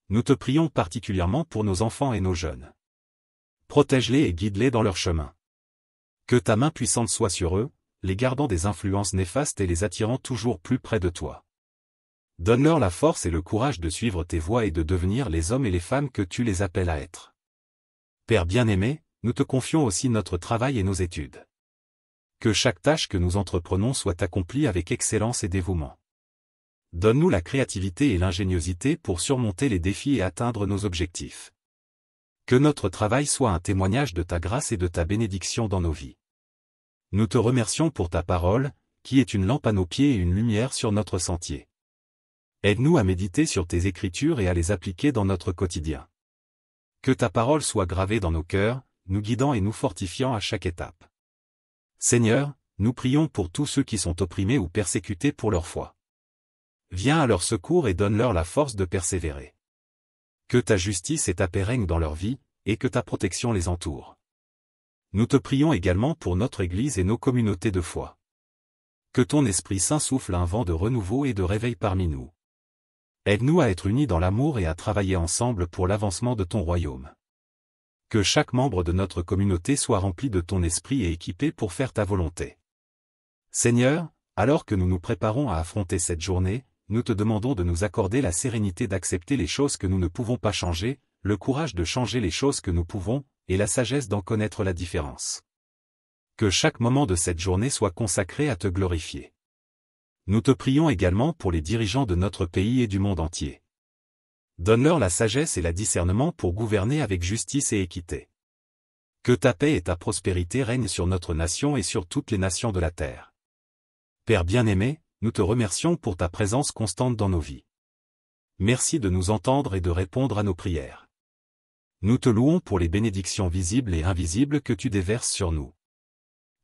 Nous te prions particulièrement pour nos enfants et nos jeunes. Protège-les et guide-les dans leur chemin. Que ta main puissante soit sur eux, les gardant des influences néfastes et les attirant toujours plus près de toi. Donne-leur la force et le courage de suivre tes voies et de devenir les hommes et les femmes que tu les appelles à être. Père bien-aimé, nous te confions aussi notre travail et nos études. Que chaque tâche que nous entreprenons soit accomplie avec excellence et dévouement. Donne-nous la créativité et l'ingéniosité pour surmonter les défis et atteindre nos objectifs. Que notre travail soit un témoignage de ta grâce et de ta bénédiction dans nos vies. Nous te remercions pour ta parole, qui est une lampe à nos pieds et une lumière sur notre sentier. Aide-nous à méditer sur tes Écritures et à les appliquer dans notre quotidien. Que ta parole soit gravée dans nos cœurs, nous guidant et nous fortifiant à chaque étape. Seigneur, nous prions pour tous ceux qui sont opprimés ou persécutés pour leur foi. Viens à leur secours et donne-leur la force de persévérer. Que ta justice et ta paix règnent dans leur vie, et que ta protection les entoure. Nous te prions également pour notre Église et nos communautés de foi. Que ton Esprit Saint souffle un vent de renouveau et de réveil parmi nous. Aide-nous à être unis dans l'amour et à travailler ensemble pour l'avancement de ton royaume. Que chaque membre de notre communauté soit rempli de ton esprit et équipé pour faire ta volonté. Seigneur, alors que nous nous préparons à affronter cette journée, nous te demandons de nous accorder la sérénité d'accepter les choses que nous ne pouvons pas changer, le courage de changer les choses que nous pouvons, et la sagesse d'en connaître la différence. Que chaque moment de cette journée soit consacré à te glorifier. Nous te prions également pour les dirigeants de notre pays et du monde entier. Donne-leur la sagesse et le discernement pour gouverner avec justice et équité. Que ta paix et ta prospérité règnent sur notre nation et sur toutes les nations de la terre. Père bien-aimé, nous te remercions pour ta présence constante dans nos vies. Merci de nous entendre et de répondre à nos prières. Nous te louons pour les bénédictions visibles et invisibles que tu déverses sur nous.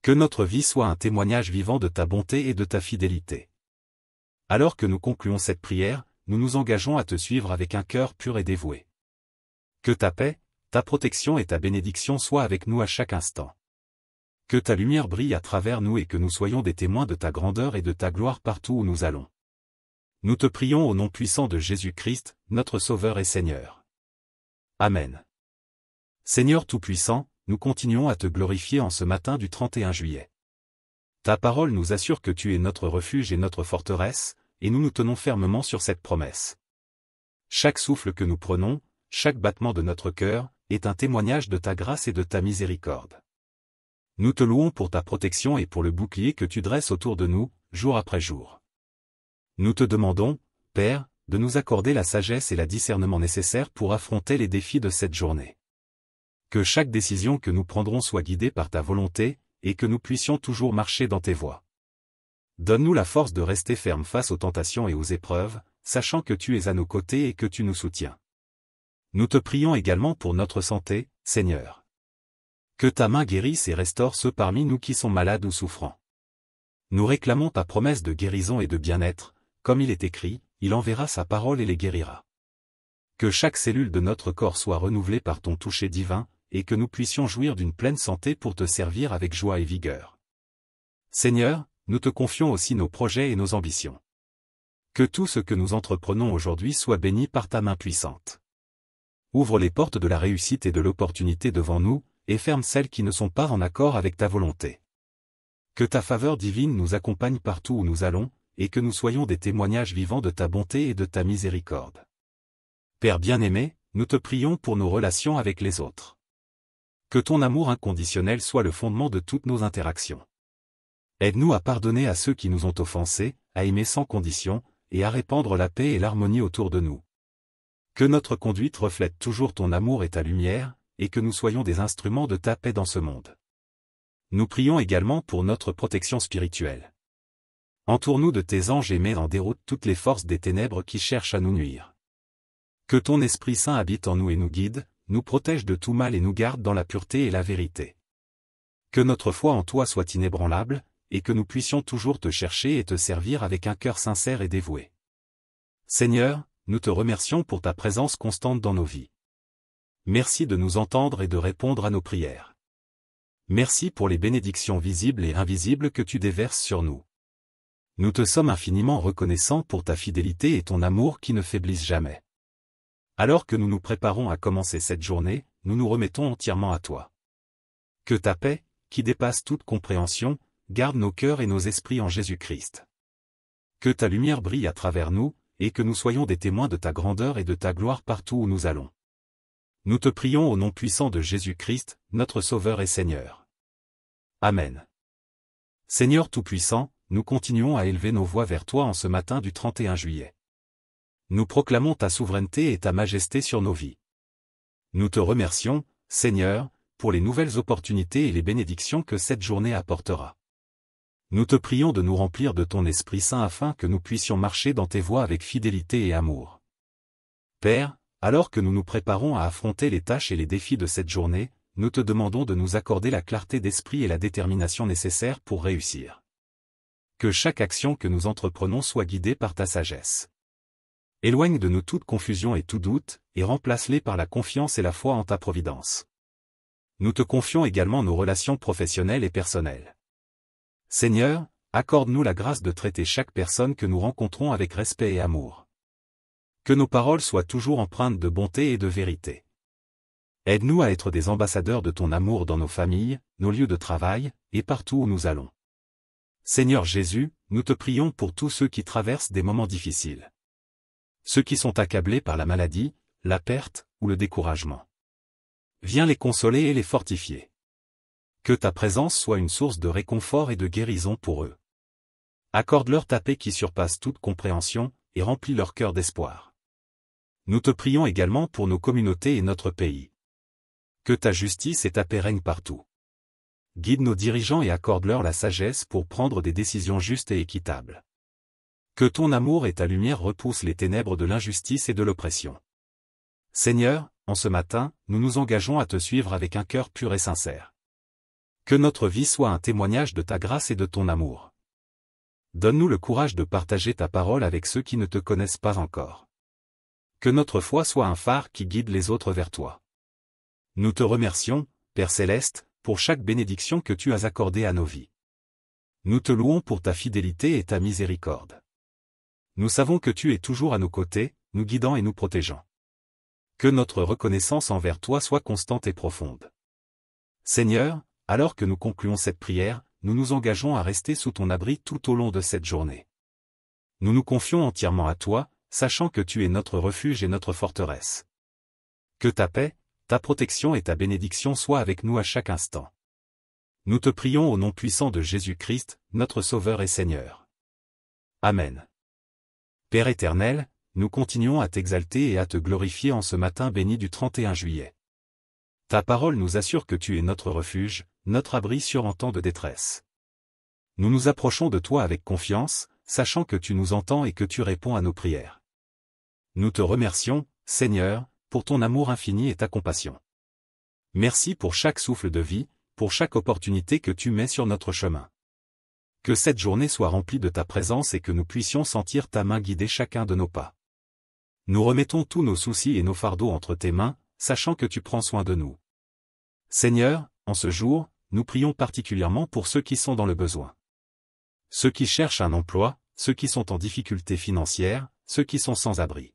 Que notre vie soit un témoignage vivant de ta bonté et de ta fidélité. Alors que nous concluons cette prière, nous nous engageons à te suivre avec un cœur pur et dévoué. Que ta paix, ta protection et ta bénédiction soient avec nous à chaque instant. Que ta lumière brille à travers nous et que nous soyons des témoins de ta grandeur et de ta gloire partout où nous allons. Nous te prions au nom puissant de Jésus-Christ, notre Sauveur et Seigneur. Amen. Seigneur Tout-Puissant, nous continuons à te glorifier en ce matin du 31 juillet. Ta parole nous assure que tu es notre refuge et notre forteresse, et nous nous tenons fermement sur cette promesse. Chaque souffle que nous prenons, chaque battement de notre cœur, est un témoignage de ta grâce et de ta miséricorde. Nous te louons pour ta protection et pour le bouclier que tu dresses autour de nous, jour après jour. Nous te demandons, Père, de nous accorder la sagesse et le discernement nécessaires pour affronter les défis de cette journée. Que chaque décision que nous prendrons soit guidée par ta volonté, et que nous puissions toujours marcher dans tes voies. Donne-nous la force de rester ferme face aux tentations et aux épreuves, sachant que tu es à nos côtés et que tu nous soutiens. Nous te prions également pour notre santé, Seigneur. Que ta main guérisse et restaure ceux parmi nous qui sont malades ou souffrants. Nous réclamons ta promesse de guérison et de bien-être, comme il est écrit, il enverra sa parole et les guérira. Que chaque cellule de notre corps soit renouvelée par ton toucher divin, et que nous puissions jouir d'une pleine santé pour te servir avec joie et vigueur. Seigneur, nous te confions aussi nos projets et nos ambitions. Que tout ce que nous entreprenons aujourd'hui soit béni par ta main puissante. Ouvre les portes de la réussite et de l'opportunité devant nous, et ferme celles qui ne sont pas en accord avec ta volonté. Que ta faveur divine nous accompagne partout où nous allons, et que nous soyons des témoignages vivants de ta bonté et de ta miséricorde. Père bien-aimé, nous te prions pour nos relations avec les autres. Que ton amour inconditionnel soit le fondement de toutes nos interactions. Aide-nous à pardonner à ceux qui nous ont offensés, à aimer sans condition, et à répandre la paix et l'harmonie autour de nous. Que notre conduite reflète toujours ton amour et ta lumière, et que nous soyons des instruments de ta paix dans ce monde. Nous prions également pour notre protection spirituelle. Entoure-nous de tes anges et mets en déroute toutes les forces des ténèbres qui cherchent à nous nuire. Que ton Esprit Saint habite en nous et nous guide, nous protège de tout mal et nous garde dans la pureté et la vérité. Que notre foi en toi soit inébranlable, et que nous puissions toujours te chercher et te servir avec un cœur sincère et dévoué. Seigneur, nous te remercions pour ta présence constante dans nos vies. Merci de nous entendre et de répondre à nos prières. Merci pour les bénédictions visibles et invisibles que tu déverses sur nous. Nous te sommes infiniment reconnaissants pour ta fidélité et ton amour qui ne faiblissent jamais. Alors que nous nous préparons à commencer cette journée, nous nous remettons entièrement à toi. Que ta paix, qui dépasse toute compréhension, garde nos cœurs et nos esprits en Jésus-Christ. Que ta lumière brille à travers nous, et que nous soyons des témoins de ta grandeur et de ta gloire partout où nous allons. Nous te prions au nom puissant de Jésus-Christ, notre Sauveur et Seigneur. Amen. Seigneur Tout-Puissant, nous continuons à élever nos voix vers toi en ce matin du 31 juillet. Nous proclamons ta souveraineté et ta majesté sur nos vies. Nous te remercions, Seigneur, pour les nouvelles opportunités et les bénédictions que cette journée apportera. Nous te prions de nous remplir de ton Esprit Saint afin que nous puissions marcher dans tes voies avec fidélité et amour. Père, alors que nous nous préparons à affronter les tâches et les défis de cette journée, nous te demandons de nous accorder la clarté d'esprit et la détermination nécessaires pour réussir. Que chaque action que nous entreprenons soit guidée par ta sagesse. Éloigne de nous toute confusion et tout doute, et remplace-les par la confiance et la foi en ta providence. Nous te confions également nos relations professionnelles et personnelles. Seigneur, accorde-nous la grâce de traiter chaque personne que nous rencontrons avec respect et amour. Que nos paroles soient toujours empreintes de bonté et de vérité. Aide-nous à être des ambassadeurs de ton amour dans nos familles, nos lieux de travail, et partout où nous allons. Seigneur Jésus, nous te prions pour tous ceux qui traversent des moments difficiles. Ceux qui sont accablés par la maladie, la perte, ou le découragement. Viens les consoler et les fortifier. Que ta présence soit une source de réconfort et de guérison pour eux. Accorde-leur ta paix qui surpasse toute compréhension, et remplis leur cœur d'espoir. Nous te prions également pour nos communautés et notre pays. Que ta justice et ta paix règnent partout. Guide nos dirigeants et accorde-leur la sagesse pour prendre des décisions justes et équitables. Que ton amour et ta lumière repoussent les ténèbres de l'injustice et de l'oppression. Seigneur, en ce matin, nous nous engageons à te suivre avec un cœur pur et sincère. Que notre vie soit un témoignage de ta grâce et de ton amour. Donne-nous le courage de partager ta parole avec ceux qui ne te connaissent pas encore. Que notre foi soit un phare qui guide les autres vers toi. Nous te remercions, Père Céleste, pour chaque bénédiction que tu as accordée à nos vies. Nous te louons pour ta fidélité et ta miséricorde. Nous savons que tu es toujours à nos côtés, nous guidant et nous protégeant. Que notre reconnaissance envers toi soit constante et profonde. Seigneur, alors que nous concluons cette prière, nous nous engageons à rester sous ton abri tout au long de cette journée. Nous nous confions entièrement à toi, sachant que tu es notre refuge et notre forteresse. Que ta paix, ta protection et ta bénédiction soient avec nous à chaque instant. Nous te prions au nom puissant de Jésus-Christ, notre Sauveur et Seigneur. Amen. Père éternel, nous continuons à t'exalter et à te glorifier en ce matin béni du 31 juillet. Ta parole nous assure que tu es notre refuge, notre abri sûr en temps de détresse. Nous nous approchons de toi avec confiance, sachant que tu nous entends et que tu réponds à nos prières. Nous te remercions, Seigneur, pour ton amour infini et ta compassion. Merci pour chaque souffle de vie, pour chaque opportunité que tu mets sur notre chemin. Que cette journée soit remplie de ta présence et que nous puissions sentir ta main guider chacun de nos pas. Nous remettons tous nos soucis et nos fardeaux entre tes mains, sachant que tu prends soin de nous. Seigneur, en ce jour, nous prions particulièrement pour ceux qui sont dans le besoin. Ceux qui cherchent un emploi, ceux qui sont en difficulté financière, ceux qui sont sans abri.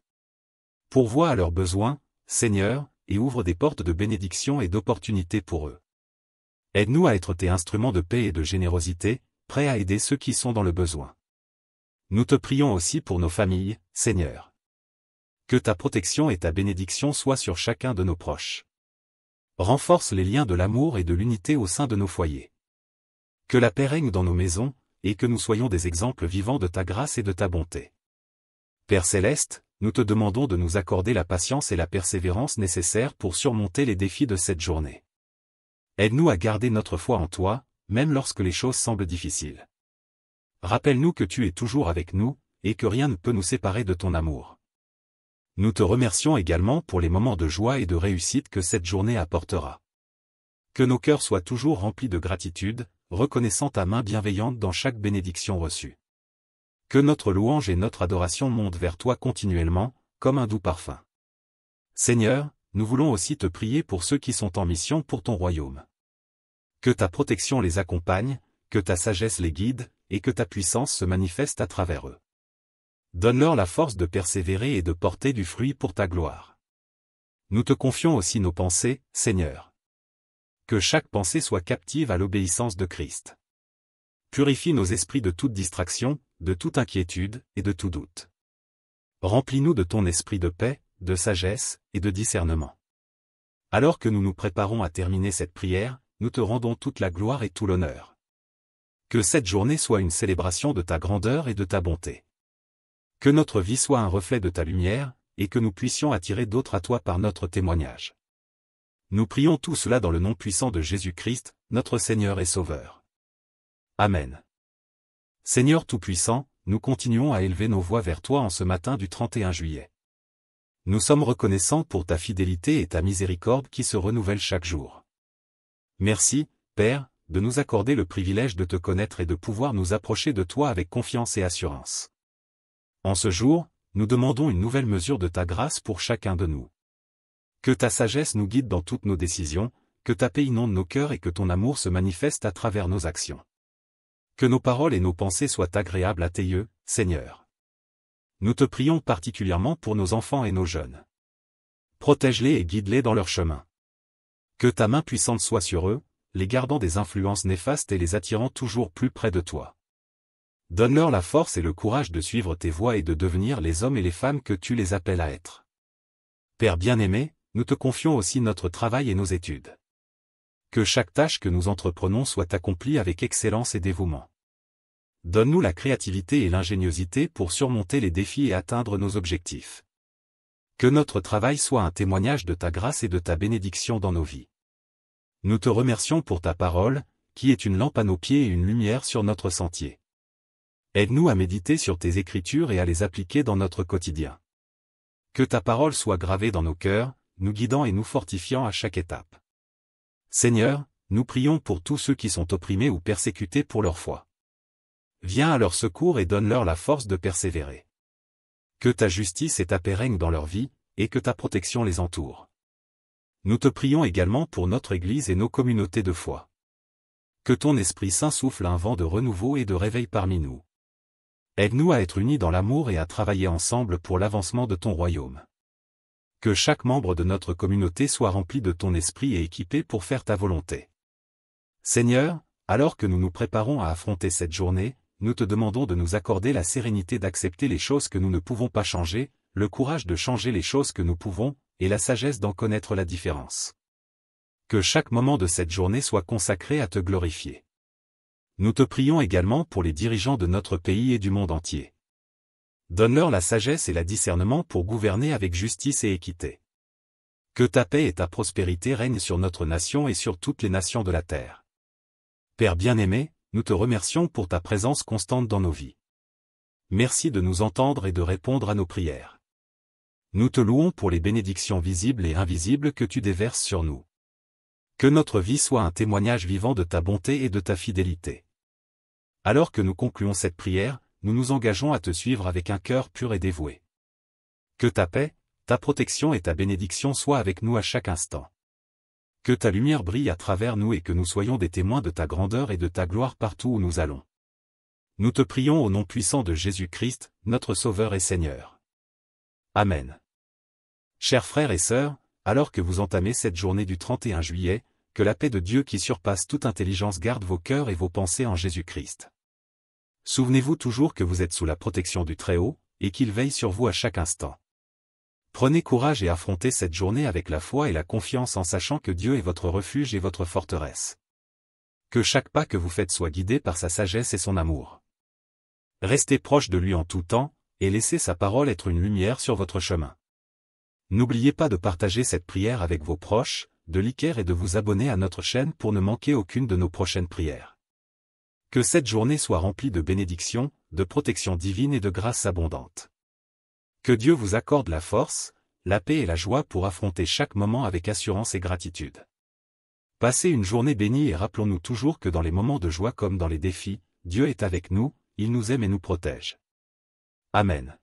Pourvois à leurs besoins, Seigneur, et ouvre des portes de bénédiction et d'opportunités pour eux. Aide-nous à être tes instruments de paix et de générosité, prêts à aider ceux qui sont dans le besoin. Nous te prions aussi pour nos familles, Seigneur. Que ta protection et ta bénédiction soient sur chacun de nos proches. Renforce les liens de l'amour et de l'unité au sein de nos foyers. Que la paix règne dans nos maisons, et que nous soyons des exemples vivants de ta grâce et de ta bonté. Père Céleste, nous te demandons de nous accorder la patience et la persévérance nécessaires pour surmonter les défis de cette journée. Aide-nous à garder notre foi en toi, même lorsque les choses semblent difficiles. Rappelle-nous que tu es toujours avec nous, et que rien ne peut nous séparer de ton amour. Nous te remercions également pour les moments de joie et de réussite que cette journée apportera. Que nos cœurs soient toujours remplis de gratitude, reconnaissant ta main bienveillante dans chaque bénédiction reçue. Que notre louange et notre adoration montent vers toi continuellement, comme un doux parfum. Seigneur, nous voulons aussi te prier pour ceux qui sont en mission pour ton royaume. Que ta protection les accompagne, que ta sagesse les guide, et que ta puissance se manifeste à travers eux. Donne-leur la force de persévérer et de porter du fruit pour ta gloire. Nous te confions aussi nos pensées, Seigneur. Que chaque pensée soit captive à l'obéissance de Christ. Purifie nos esprits de toute distraction, de toute inquiétude et de tout doute. Remplis-nous de ton esprit de paix, de sagesse et de discernement. Alors que nous nous préparons à terminer cette prière, nous te rendons toute la gloire et tout l'honneur. Que cette journée soit une célébration de ta grandeur et de ta bonté. Que notre vie soit un reflet de ta lumière, et que nous puissions attirer d'autres à toi par notre témoignage. Nous prions tout cela dans le nom puissant de Jésus-Christ, notre Seigneur et Sauveur. Amen. Seigneur Tout-Puissant, nous continuons à élever nos voix vers toi en ce matin du 31 juillet. Nous sommes reconnaissants pour ta fidélité et ta miséricorde qui se renouvellent chaque jour. Merci, Père, de nous accorder le privilège de te connaître et de pouvoir nous approcher de toi avec confiance et assurance. En ce jour, nous demandons une nouvelle mesure de ta grâce pour chacun de nous. Que ta sagesse nous guide dans toutes nos décisions, que ta paix inonde nos cœurs et que ton amour se manifeste à travers nos actions. Que nos paroles et nos pensées soient agréables à tes yeux, Seigneur. Nous te prions particulièrement pour nos enfants et nos jeunes. Protège-les et guide-les dans leur chemin. Que ta main puissante soit sur eux, les gardant des influences néfastes et les attirant toujours plus près de toi. Donne-leur la force et le courage de suivre tes voies et de devenir les hommes et les femmes que tu les appelles à être. Père bien-aimé, nous te confions aussi notre travail et nos études. Que chaque tâche que nous entreprenons soit accomplie avec excellence et dévouement. Donne-nous la créativité et l'ingéniosité pour surmonter les défis et atteindre nos objectifs. Que notre travail soit un témoignage de ta grâce et de ta bénédiction dans nos vies. Nous te remercions pour ta parole, qui est une lampe à nos pieds et une lumière sur notre sentier. Aide-nous à méditer sur tes Écritures et à les appliquer dans notre quotidien. Que ta parole soit gravée dans nos cœurs, nous guidant et nous fortifiant à chaque étape. Seigneur, nous prions pour tous ceux qui sont opprimés ou persécutés pour leur foi. Viens à leur secours et donne-leur la force de persévérer. Que ta justice et ta paix règnent dans leur vie, et que ta protection les entoure. Nous te prions également pour notre Église et nos communautés de foi. Que ton Esprit Saint souffle un vent de renouveau et de réveil parmi nous. Aide-nous à être unis dans l'amour et à travailler ensemble pour l'avancement de ton royaume. Que chaque membre de notre communauté soit rempli de ton esprit et équipé pour faire ta volonté. Seigneur, alors que nous nous préparons à affronter cette journée, nous te demandons de nous accorder la sérénité d'accepter les choses que nous ne pouvons pas changer, le courage de changer les choses que nous pouvons, et la sagesse d'en connaître la différence. Que chaque moment de cette journée soit consacré à te glorifier. Nous te prions également pour les dirigeants de notre pays et du monde entier. Donne-leur la sagesse et le discernement pour gouverner avec justice et équité. Que ta paix et ta prospérité règnent sur notre nation et sur toutes les nations de la terre. Père bien-aimé, nous te remercions pour ta présence constante dans nos vies. Merci de nous entendre et de répondre à nos prières. Nous te louons pour les bénédictions visibles et invisibles que tu déverses sur nous. Que notre vie soit un témoignage vivant de ta bonté et de ta fidélité. Alors que nous concluons cette prière, nous nous engageons à te suivre avec un cœur pur et dévoué. Que ta paix, ta protection et ta bénédiction soient avec nous à chaque instant. Que ta lumière brille à travers nous et que nous soyons des témoins de ta grandeur et de ta gloire partout où nous allons. Nous te prions au nom puissant de Jésus-Christ, notre Sauveur et Seigneur. Amen. Chers frères et sœurs, alors que vous entamez cette journée du 31 juillet, que la paix de Dieu qui surpasse toute intelligence garde vos cœurs et vos pensées en Jésus-Christ. Souvenez-vous toujours que vous êtes sous la protection du Très-Haut, et qu'il veille sur vous à chaque instant. Prenez courage et affrontez cette journée avec la foi et la confiance en sachant que Dieu est votre refuge et votre forteresse. Que chaque pas que vous faites soit guidé par sa sagesse et son amour. Restez proche de lui en tout temps, et laissez sa parole être une lumière sur votre chemin. N'oubliez pas de partager cette prière avec vos proches, de liker et de vous abonner à notre chaîne pour ne manquer aucune de nos prochaines prières. Que cette journée soit remplie de bénédictions, de protection divine et de grâce abondante. Que Dieu vous accorde la force, la paix et la joie pour affronter chaque moment avec assurance et gratitude. Passez une journée bénie et rappelons-nous toujours que dans les moments de joie comme dans les défis, Dieu est avec nous, il nous aime et nous protège. Amen.